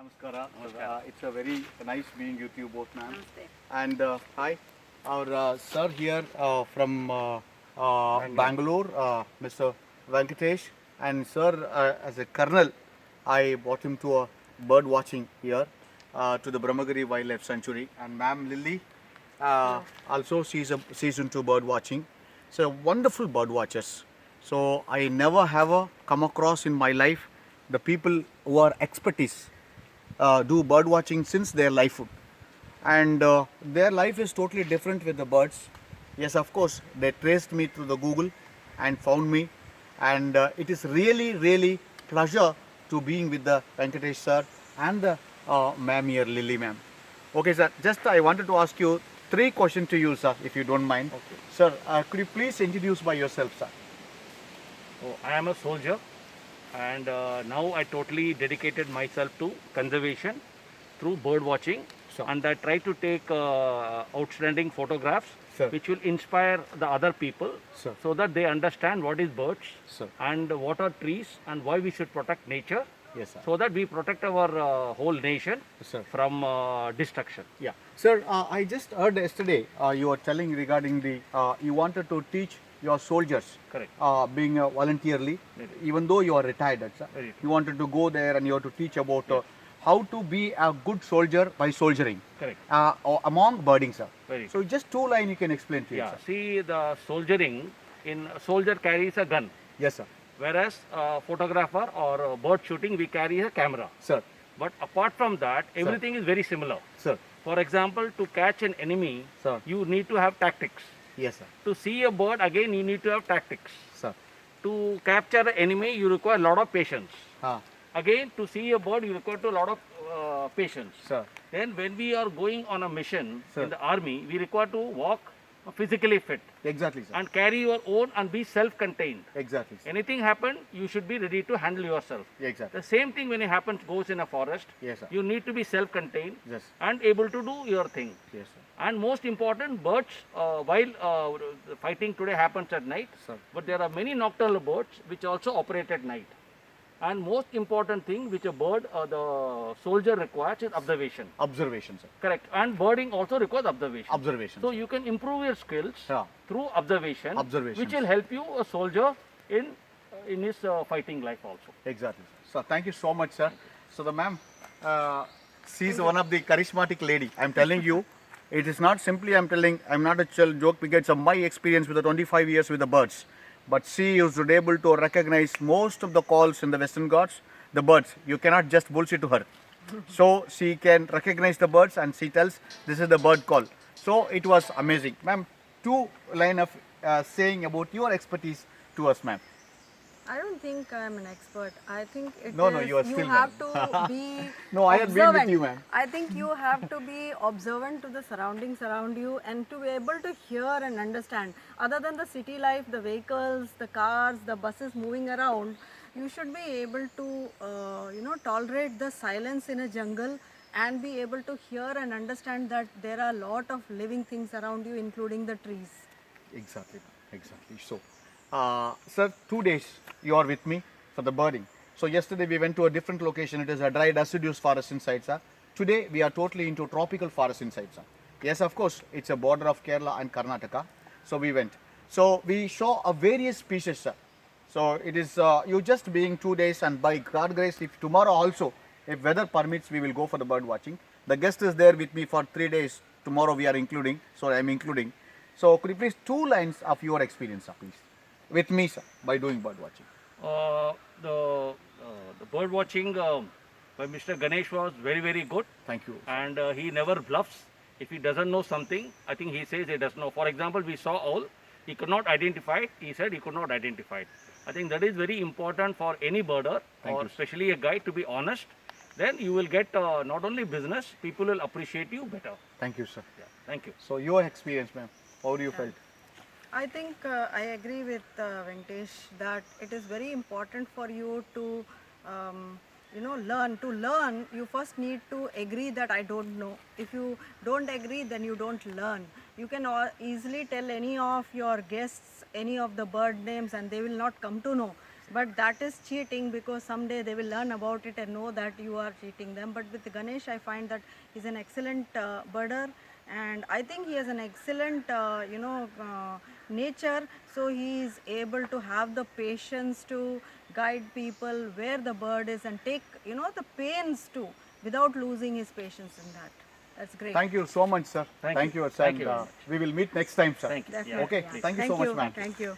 Namaskara. Namaskar. It's a very nice being with you both, ma'am. Namaste. And hi, our sir here from Bangalore, Mr. Venkatesh, and sir as a colonel, I brought him to a bird watching here to the Brahmagiri Wildlife Sanctuary, and ma'am Lily also she's into bird watching. So wonderful bird watchers. So I never have come across in my life the people who are expertise do bird watching since their lifehood, and their life is totally different with the birds. Yes, of course, they traced me through the Google and found me, and it is really pleasure to being with the Venkatesh sir and the ma'am here, Lily ma'am. Okay, sir, just I wanted to ask you three questions to you, sir, if you don't mind. Okay. Sir, could you please introduce by yourself, sir? I am a soldier, and now I totally dedicated myself to conservation through bird watching. Sure. And I try to take outstanding photographs Sir. which will inspire the other people Sir. so that they understand what is birds Sir. and what are trees and why we should protect nature, Yes, sir. so that we protect our whole nation Sir. from destruction. Yeah, sir. I just heard yesterday you were telling regarding the you wanted to teach your soldiers, Correct. being voluntarily, Very true. even though you are retired, sir. Very true. You wanted to go there and you have to teach about how to be a good soldier by soldiering Correct. or among birding, sir. Very So just two line you can explain to Yeah, it, sir. see, the soldiering, in a soldier carries a gun, Yes, sir. whereas a photographer or bird shooting, we carry a camera. Sir. But apart from that, everything is very similar. Sir. For example, to catch an enemy, Sir. you need to have tactics. Yes, sir. To see a bird, again, you need to have tactics. Sir. To capture an enemy, you require a lot of patience. Ah, Again, to see a bird, you require a lot of patience. sir. Then when we are going on a mission Sir. in the army, we require to walk physically fit Exactly, sir. and carry your own and be self-contained. Exactly, sir. Anything happen, you should be ready to handle yourself. Exactly. The same thing when it happens goes in a forest. Yes, sir. You need to be self-contained Yes. and able to do your thing. Yes, sir. And most important, birds, while fighting today happens at night, Sir. but there are many nocturnal birds which also operate at night. And most important thing which a bird, the soldier requires is observation. Observation, sir. Correct. And birding also requires observation. Observation. So you can improve your skills Yeah. through observation, Observations. which will help you, a soldier, in his fighting life also. Exactly, sir. So thank you so much, sir. So the ma'am, she's one of the charismatic lady. I'm telling you, it is not simply I'm not a joke because of my experience with the 25 years with the birds. But she is able to recognize most of the calls in the Western Ghats, the birds. You cannot just bullshit to her. So she can recognize the birds and she tells this is the bird call. So it was amazing. Ma'am, two line of saying about your expertise to us, ma'am. I don't think I'm an expert. I think No, you are still have learning. to be No, I have been with observant. you, ma'am. I think you have to be observant to the surroundings around you and to be able to hear and understand. Other than the city life, the vehicles, the cars, the buses moving around, you should be able to, tolerate the silence in a jungle and be able to hear and understand that there are a lot of living things around you, including the trees. Exactly, ma'am. Exactly. So, sir, 2 days you are with me for the birding. So yesterday we went to a different location. It is a dry deciduous forest inside, sir. Today we are totally into tropical forest inside, sir. Yes, of course, it's a border of Kerala and Karnataka. So we went. So we show a various species, sir. So it is you just being 2 days, and by God grace, if tomorrow also, if weather permits, we will go for the bird watching. The guest is there with me for 3 days. Tomorrow we are including. So I am including. So could you please 2 lines of your experience, sir, please, with me, sir, by doing bird watching. The bird watching by Mr. Ganesh was very good, Thank you. and he never bluffs. If he doesn't know something, I think he says he doesn't know. For example, we saw owl. He could not identify it. He said he could not identify it. I think that is very important for any birder, Thank or you, sir. especially a guide, to be honest. Then you will get not only business, people will appreciate you better. Thank you, sir. Yeah. Thank you. So your experience, ma'am, how do you felt? I think I agree with Venkatesh that it is very important for you to, learn. To learn, you first need to agree that I don't know. If you don't agree, then you don't learn. You can easily tell any of your guests any of the bird names and they will not come to know. But that is cheating, because someday they will learn about it and know that you are cheating them. But with Ganesh, I find that he's an excellent birder, and I think he has an excellent, nature. So he is able to have the patience to guide people where the bird is and take, the pains too, without losing his patience in that. That's great. Thank you so much, sir. Thank you. sir. Thank you very we will meet next time, sir. Thank you. Definitely. Okay. Yeah. Thank you so much, ma'am. Thank you.